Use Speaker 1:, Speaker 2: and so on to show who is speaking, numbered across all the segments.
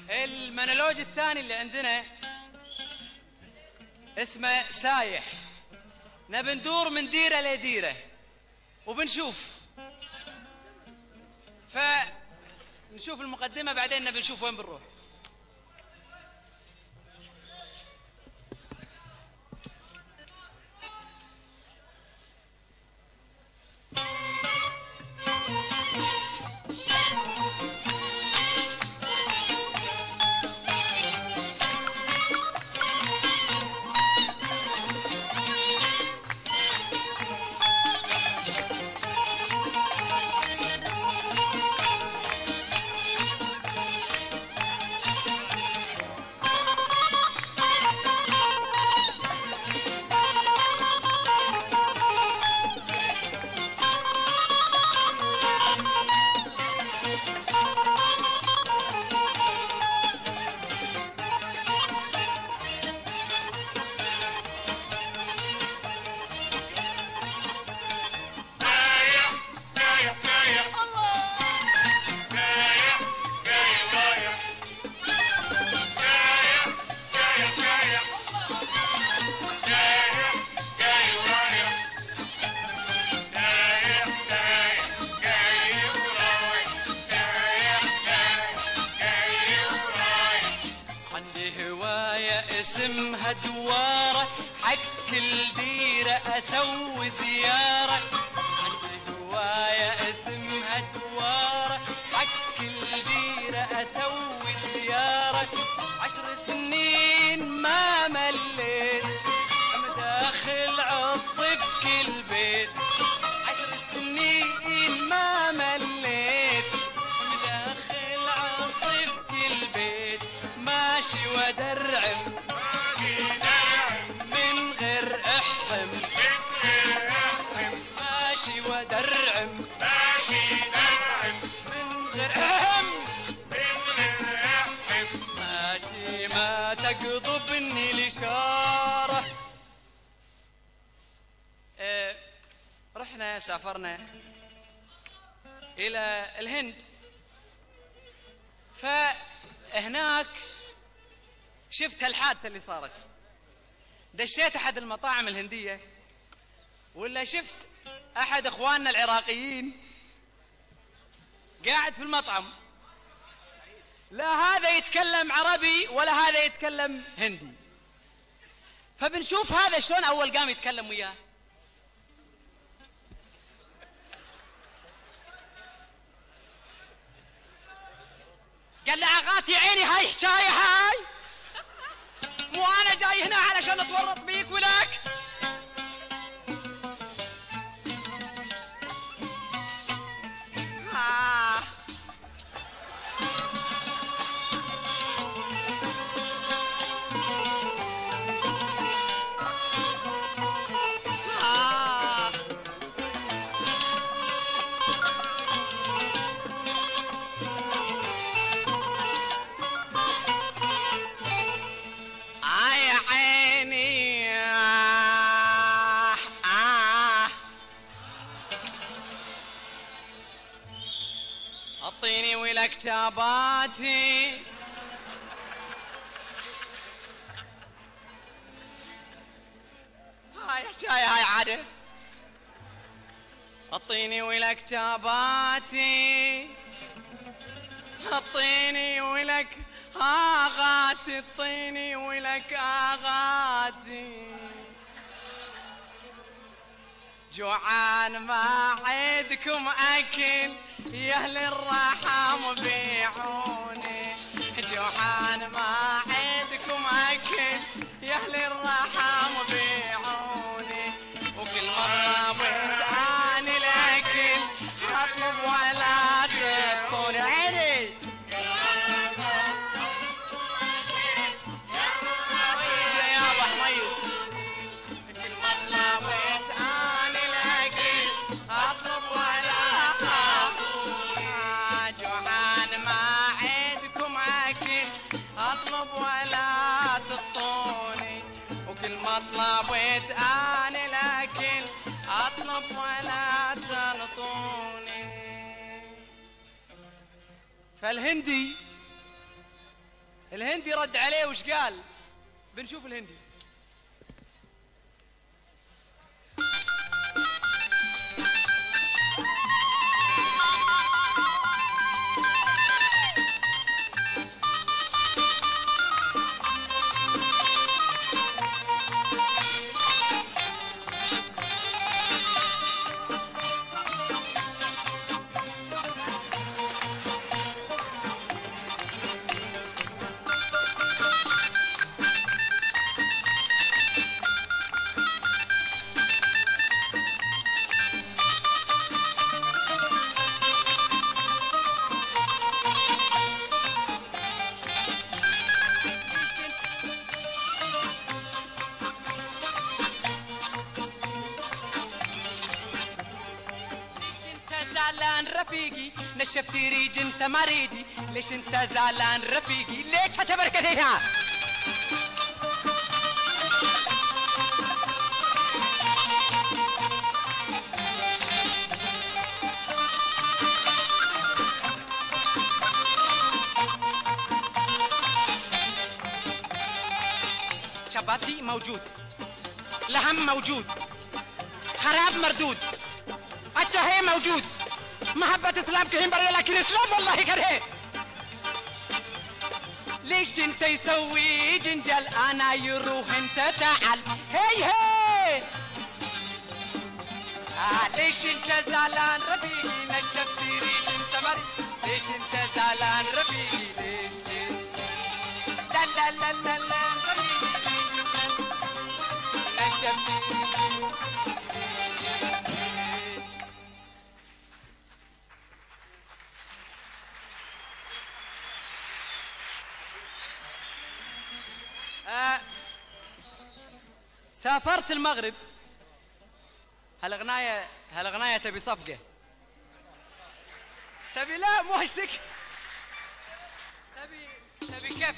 Speaker 1: المونولوج الثاني اللي عندنا اسمه سايح. نبي ندور من ديره لديره وبنشوف، فنشوف المقدمه بعدين نبي نشوف وين بنروح. اسمها دوارة، حق كل ديرة أسوي زيارة. عندي هواية اسمها دوارة، حق كل ديرة أسوي زيارة. 10 سنين ما مليت، مداخل عصب كل بيت. 10 سنين ما مليت، مداخل عصب كل بيت. ماشي ودرعم من غير احم، ماشي ودرعم من غير احم، ماشي ما تقضبني الاشاره. رحنا سافرنا الى الهند، فهناك شفت هالحادثة اللي صارت. دشيت أحد المطاعم الهندية ولا شفت أحد إخواننا العراقيين قاعد في المطعم، لا هذا يتكلم عربي ولا هذا يتكلم هندي. فبنشوف هذا شلون أول قام يتكلم وياه. قال له عغاتي عيني هاي حكاية هاي، مو أنا جاي هنا علشان أتورط بيك ولك. اعطيني ولك جاباتي، هاي حكاية هاي عادة. اعطيني ولك جاباتي، اعطيني ولك اغاتي، اعطيني ولك اغاتي. جوعان ما عندكم اكل يا اهل الرحم بيعوني، جوعان ما عندكم اكل يا اهل الرحم بيعوني. وكل مرة بتعاني الاكل اطلب ولا تطول عيني. يا ابو حميد كل مرة بتعاني الاكل اطلب ولا اطلب ولا تطوني. وكل ما طلبت انا الاكل اطلب ولا تنطوني. فالهندي الهندي رد عليه وش قال؟ بنشوف الهندي. رفيقي نشفت ريج انت مريجي، ليش انت زعلان رفيقي؟ ليش هتبركتيها؟ شباتي موجود، لحم موجود، خراب مردود، الشهي موجود، محبة اسلام كهين بري لكن اسلام والله كره. ليش انت يسوي جنجل انا يروح انت تعال هي هي. ليش انت زعلان رفيقي نشفت ريج انت مري، ليش انت زعلان رفيقي؟ ليش لا لا لا لا لا رفيقي نشفت سافرت المغرب. هالغناية تبي صفقة، تبي لا مو هالشكل، تبي كيف.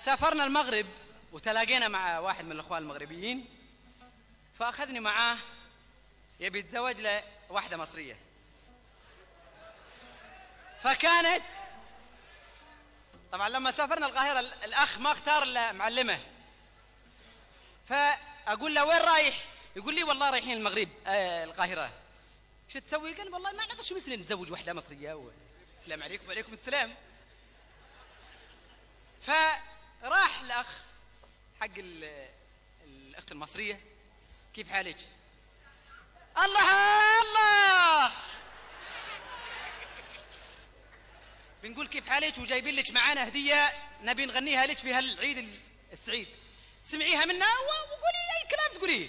Speaker 1: سافرنا المغرب وتلاقينا مع واحد من الاخوان المغربيين، فاخذني معاه يبي يتزوج له واحدة مصرية. فكانت طبعا لما سافرنا القاهرة الأخ ما اختار إلا معلمة، فأقول له وين رايح؟ يقول لي والله رايحين المغرب القاهرة. شو تسوي؟ قال والله ما نقدر شو مثل نتزوج واحدة مصرية السلام عليكم. وعليكم السلام. فراح الأخ حق الأخت المصرية، كيف حالك؟ الله الله، بنقول كيف حالك وجايبين لك معانا هدية نبي نغنيها لك في هالعيد السعيد، سمعيها منا وقولي أي كلام تقوليه.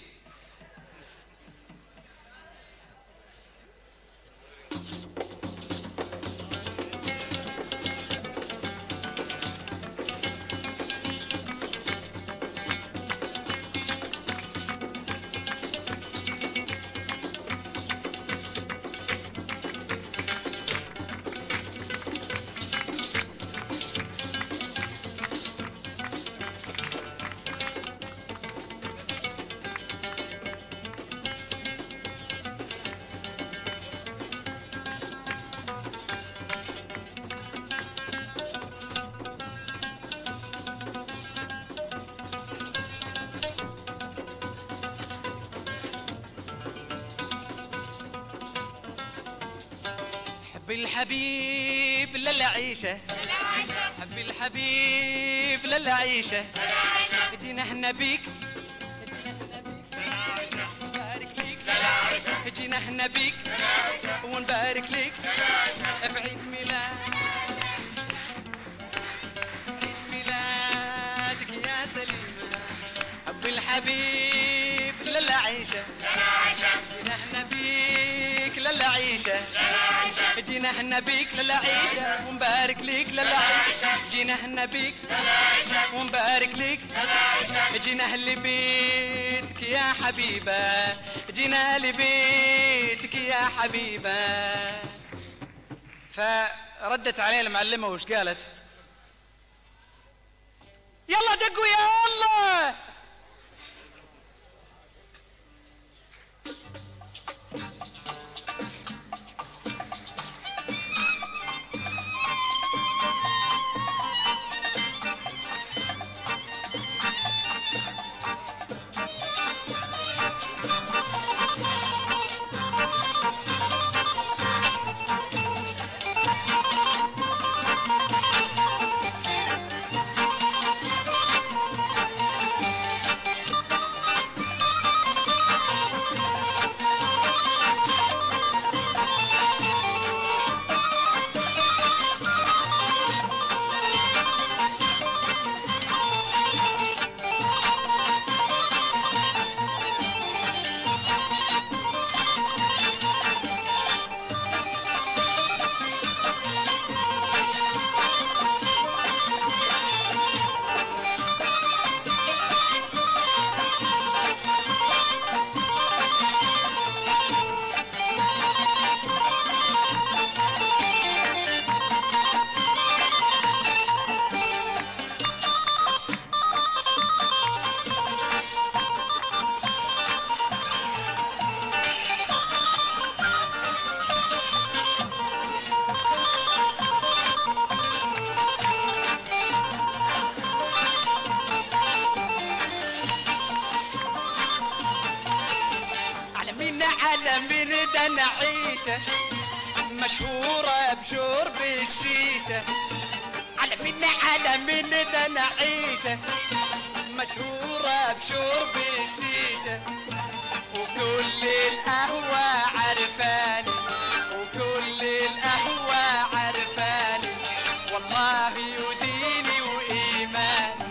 Speaker 1: حبي الحبيب للعيشة، حبي الحبيب للعيشة، جينا احنا بيك نبارك ليك، جينا احنا بيك ونبارك ليك بعيد ميلادك يا سليمة. حبي الحبيب للعيشة، جينا احنا بيك للعيشة، جينا احنا بيك للعيشة ونبارك ليك للعيشة، جينا احنا بيك ونبارك ليك، جينا لبيتك يا حبيبة، جينا لبيتك يا حبيبة. فردت عليه المعلمة وش قالت؟ يلا دقوا يا الله. ده نعيشه مشهوره بشرب الشيشه. على مين ده نعيشه مشهوره بشرب الشيشه. وكل القهوه عرفاني وكل القهوه عرفاني والله وديني وايماني.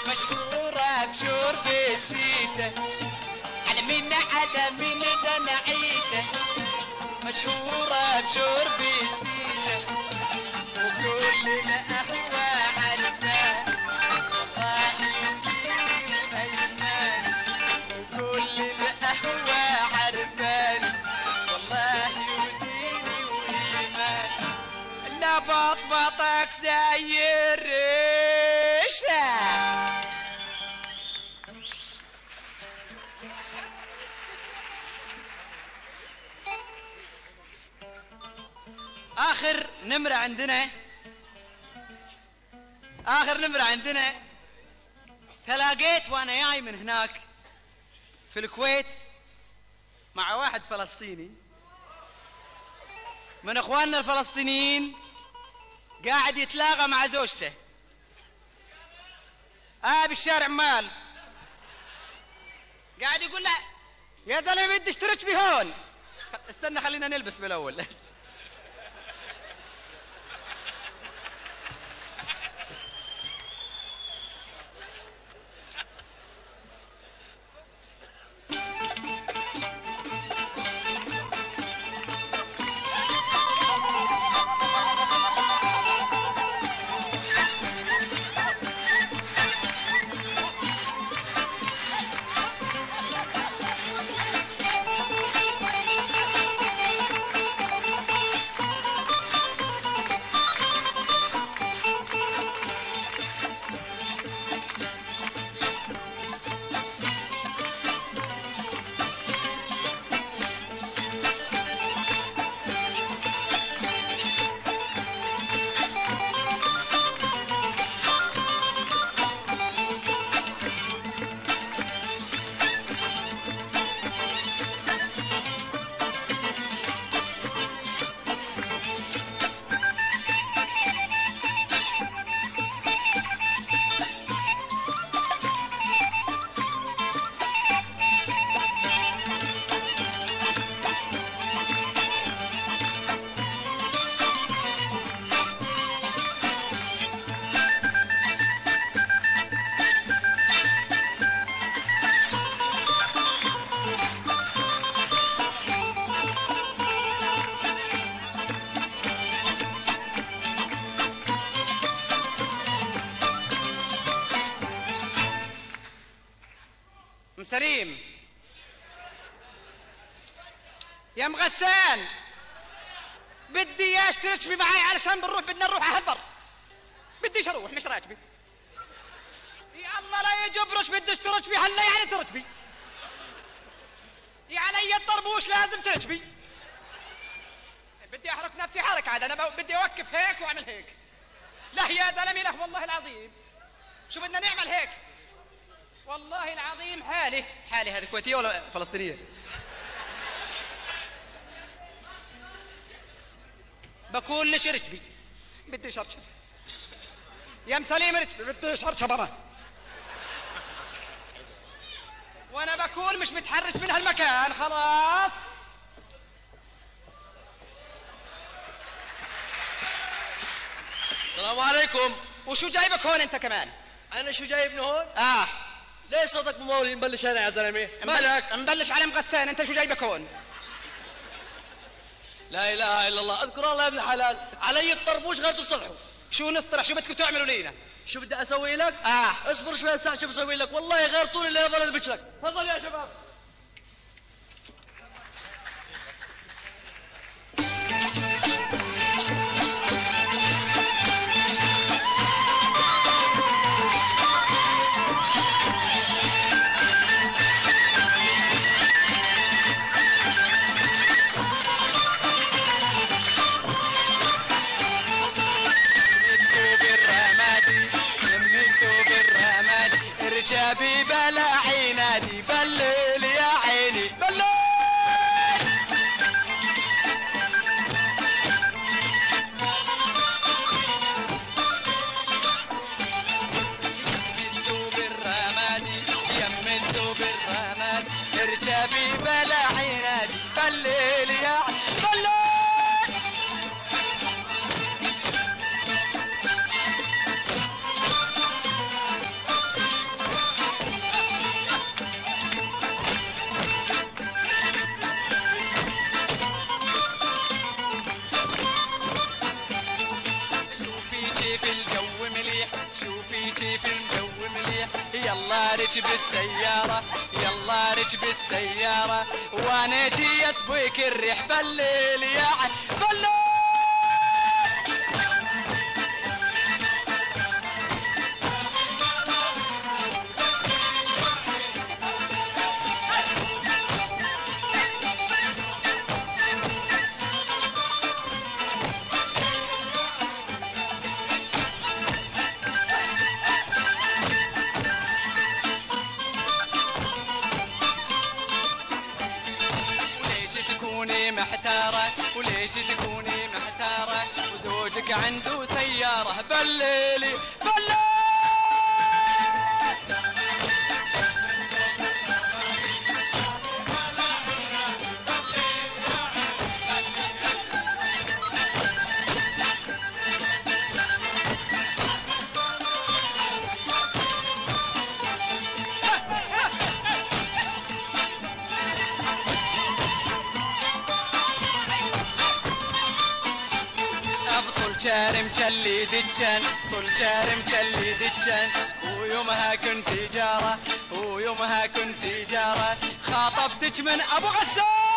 Speaker 1: مشهورة بشرب الشيشة. على مين ده نعيشة مشهورة بشرب الشيشة. وكل القهوة عرفاني والله يديني أيماني. وكل القهوة عرفاني والله يديني وإيماني. لا بطبطك زي الريشة. آخر نمرة عندنا تلاقيت وأنا جاي من هناك في الكويت مع واحد فلسطيني من إخواننا الفلسطينيين قاعد يتلاقى مع زوجته بالشارع مال. قاعد يقول له يا زلمة بدي اشترك بي هون. استنى خلينا نلبس بالأول. سليم يا مغسان بدي اياش تركبي معي علشان بدنا نروح على البر. بديش اروح مش راكبي. يا الله لا يجبرش بديش تركبي هلا يعني تركبي. يا علي الطربوش لازم تركبي. بدي احرك نفسي حركة عاد انا بدي اوقف هيك واعمل هيك. لا يا دلمي له والله العظيم. شو بدنا نعمل هيك؟ والله العظيم حالي هذه كويتية ولا فلسطينية؟ بقول لك ركبي. بدي شرشب يا مسليم ركبي. بدي شرشب انا وانا بقول مش متحرش من هالمكان خلاص.
Speaker 2: السلام عليكم.
Speaker 1: وشو جايبك هون انت كمان؟
Speaker 2: انا شو جايبني هون؟ ليه صوتك ممولي مبلش انا يا زلمه؟
Speaker 1: مالك؟ مبلش على مغسان. انت شو جايبك هون؟
Speaker 2: لا اله الا الله. اذكر الله يا ابن الحلال. علي الطربوش غير تصطلحوا.
Speaker 1: شو نصطلح؟ شو بدكم تعملوا لينا؟
Speaker 2: شو بدي اسوي لك؟ اصبر شوي هسه شو بسوي لك. والله غير طول الليل ظل بشرك. تفضل يا شباب.
Speaker 1: اركبي بلا عينادي بالليل يا عيني بالليل. اركبي بلا عينادي بالليل يا بالليل. شوفي كيف الجو مليح شوفي كيف الجو مليح يلا ركب السيارة يلا ركب السيارة وانتي يسبك الريح بالليل يا بالليل. تكوني محتارة وليش تكوني محتارة وزوجك عنده سيارة بالليل بالليل. شارم مشلي دجان طول شارم مشلي دجان ويومها كنت جارة ويومها كنت جارة خاطبتك من ابو غسان.